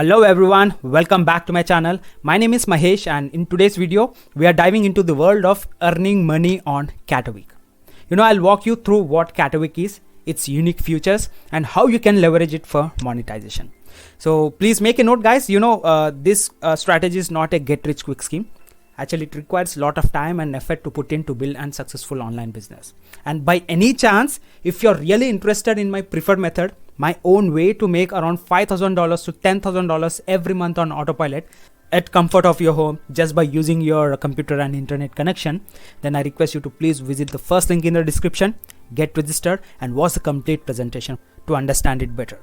Hello everyone, welcome back to my channel. My name is Mahesh and in today's video, we are diving into the world of earning money on Catawiki. I'll walk you through what Catawiki is, its unique features and how you can leverage it for monetization. So please make a note guys, this strategy is not a get rich quick scheme. Actually, it requires a lot of time and effort to put in to build a successful online business. And by any chance, if you're really interested in my preferred method, my own way to make around $5,000 to $10,000 every month on autopilot at comfort of your home just by using your computer and internet connection, then I request you to please visit the first link in the description, get registered and watch the complete presentation to understand it better.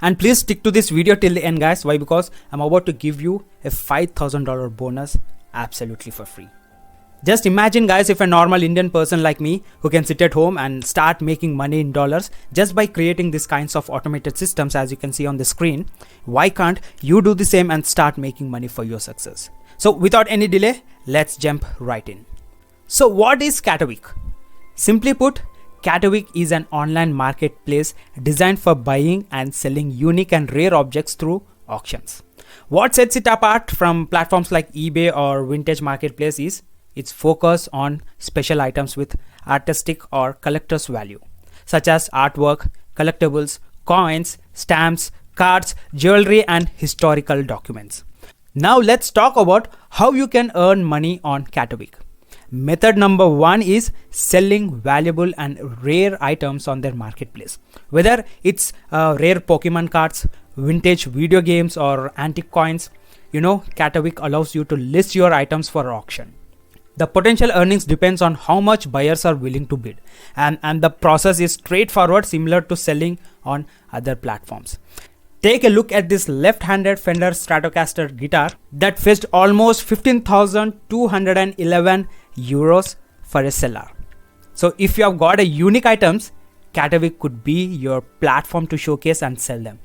And please stick to this video till the end guys. Why? Because I'm about to give you a $5,000 bonus absolutely for free. Just imagine guys, if a normal Indian person like me who can sit at home and start making money in dollars just by creating these kinds of automated systems as you can see on the screen, why can't you do the same and start making money for your success? So without any delay, let's jump right in. So what is Catawiki? Simply put, Catawiki is an online marketplace designed for buying and selling unique and rare objects through auctions. What sets it apart from platforms like eBay or Vintage Marketplace is its focus on special items with artistic or collector's value, such as artwork, collectibles, coins, stamps, cards, jewelry, and historical documents. Now let's talk about how you can earn money on Catawiki. Method number one is selling valuable and rare items on their marketplace. Whether it's rare Pokemon cards, vintage video games, or antique coins, Catawiki allows you to list your items for auction. The potential earnings depends on how much buyers are willing to bid, and the process is straightforward, similar to selling on other platforms. Take a look at this left-handed Fender Stratocaster guitar that fetched almost 15,211 euros for a seller. So if you have got a unique items, Catawiki could be your platform to showcase and sell them.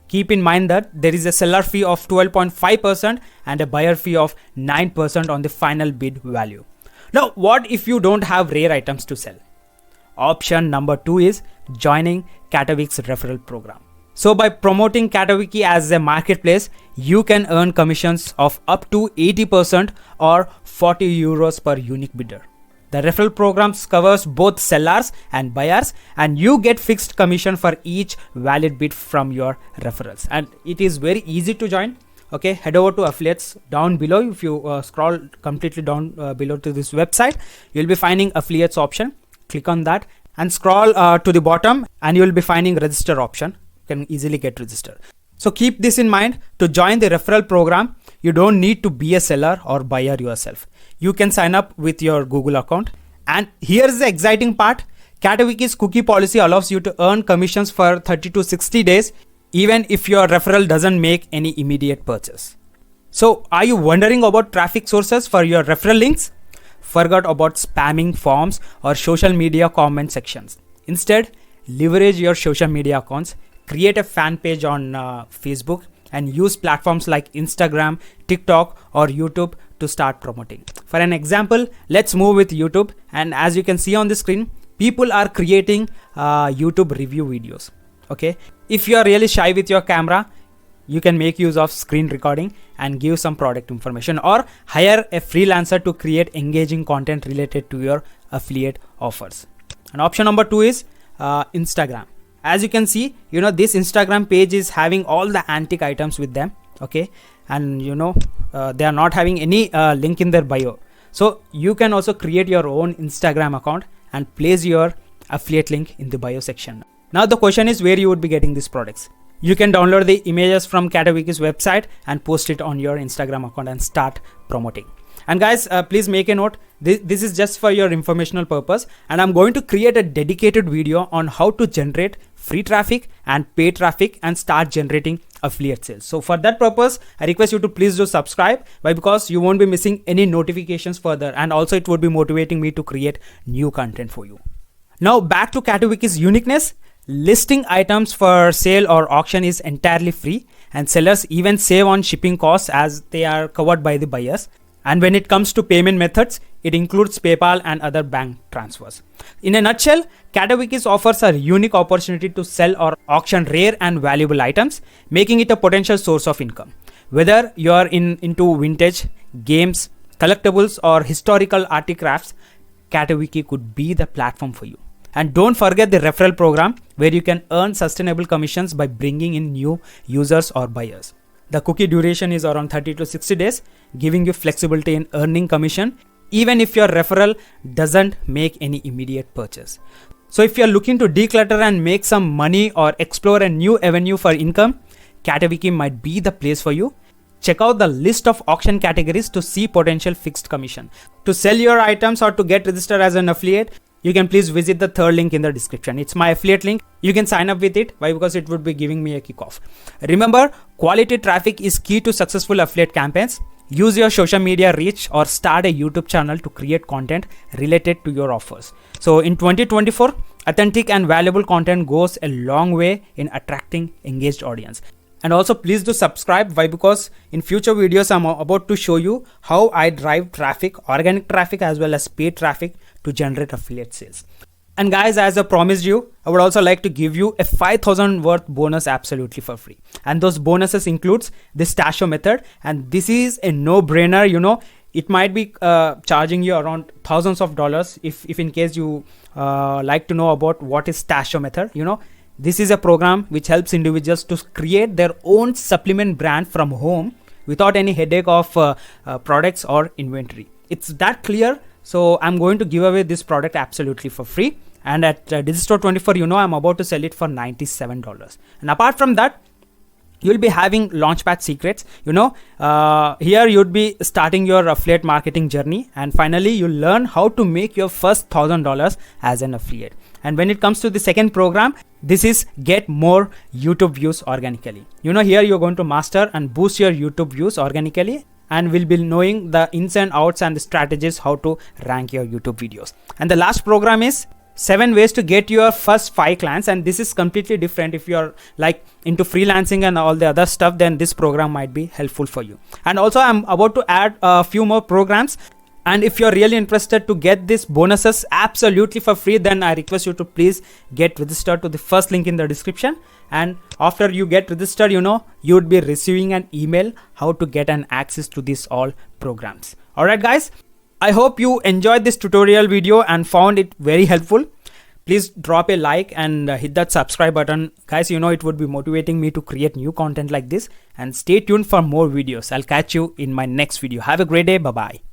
Keep in mind that there is a seller fee of 12.5% and a buyer fee of 9% on the final bid value. Now, what if you don't have rare items to sell? Option number two is joining Catawiki's referral program. So by promoting Catawiki as a marketplace, you can earn commissions of up to 80% or 40 euros per unique bidder. The referral programs covers both sellers and buyers, and you get fixed commission for each valid bid from your referrals. And it is very easy to join. Okay, head over to affiliates down below. If you scroll completely down below to this website, you'll be finding affiliates option. Click on that and scroll to the bottom and you will be finding register option. You can easily get registered. So keep this in mind. To join the referral program, you don't need to be a seller or buyer yourself. You can sign up with your Google account. And here's the exciting part. Catawiki's cookie policy allows you to earn commissions for 30 to 60 days, even if your referral doesn't make any immediate purchase. So are you wondering about traffic sources for your referral links? Forget about spamming forms or social media comment sections. Instead, leverage your social media accounts, create a fan page on Facebook, and use platforms like Instagram, TikTok, or YouTube to start promoting. For an example, let's move with YouTube. And as you can see on the screen, people are creating YouTube review videos. Okay, if you are really shy with your camera, you can make use of screen recording and give some product information, or hire a freelancer to create engaging content related to your affiliate offers. And option number two is Instagram. As you can see, this Instagram page is having all the antique items with them. Okay, and they are not having any link in their bio. So you can also create your own Instagram account and place your affiliate link in the bio section. Now the question is where you would be getting these products. You can download the images from Catawiki's website and post it on your Instagram account and start promoting. And guys, please make a note. This is just for your informational purpose, and I'm going to create a dedicated video on how to generate free traffic and paid traffic and start generating affiliate sales. So for that purpose, I request you to please do subscribe, because you won't be missing any notifications further, and also it would be motivating me to create new content for you. Now back to Catawiki's uniqueness. Listing items for sale or auction is entirely free, and sellers even save on shipping costs as they are covered by the buyers. And when it comes to payment methods, it includes PayPal and other bank transfers. In a nutshell, Catawiki offers a unique opportunity to sell or auction rare and valuable items, making it a potential source of income. Whether you are into vintage, games, collectibles, or historical artifacts, Catawiki could be the platform for you. And don't forget the referral program, where you can earn sustainable commissions by bringing in new users or buyers. The cookie duration is around 30 to 60 days, giving you flexibility in earning commission, even if your referral doesn't make any immediate purchase. So if you're looking to declutter and make some money or explore a new avenue for income, Catawiki might be the place for you. Check out the list of auction categories to see potential fixed commission. To sell your items or to get registered as an affiliate, you can please visit the third link in the description. It's my affiliate link. You can sign up with it. Why? Because it would be giving me a kickoff. Remember, quality traffic is key to successful affiliate campaigns. Use your social media reach or start a YouTube channel to create content related to your offers. So in 2024, authentic and valuable content goes a long way in attracting engaged audience. And also please do subscribe. Why? Because in future videos, I'm about to show you how I drive traffic, organic traffic as well as paid traffic to generate affiliate sales. And guys, as I promised you, I would also like to give you a 5,000 worth bonus absolutely for free. And those bonuses includes the Stasho method. And this is a no-brainer, it might be charging you around thousands of dollars if in case you like to know about what is Stasho method. This is a program which helps individuals to create their own supplement brand from home without any headache of products or inventory. It's that clear. So I'm going to give away this product absolutely for free. And at Digistore24, I'm about to sell it for $97. And apart from that, you'll be having Launchpad secrets. Here you'd be starting your affiliate marketing journey. And finally, you'll learn how to make your first $1,000 as an affiliate. And when it comes to the second program, this is get more YouTube views organically. Here you're going to master and boost your YouTube views organically, and will be knowing the ins and outs and the strategies how to rank your YouTube videos. And the last program is 7 ways to get your first 5 clients. And this is completely different. If you're like into freelancing and all the other stuff, then this program might be helpful for you. And also I'm about to add a few more programs. And if you're really interested to get these bonuses absolutely for free, then I request you to please get registered to the first link in the description. And after you get registered, you would be receiving an email how to get an access to these all programs. All right, guys, I hope you enjoyed this tutorial video and found it very helpful. Please drop a like and hit that subscribe button. Guys, it would be motivating me to create new content like this. And stay tuned for more videos. I'll catch you in my next video. Have a great day. Bye-bye.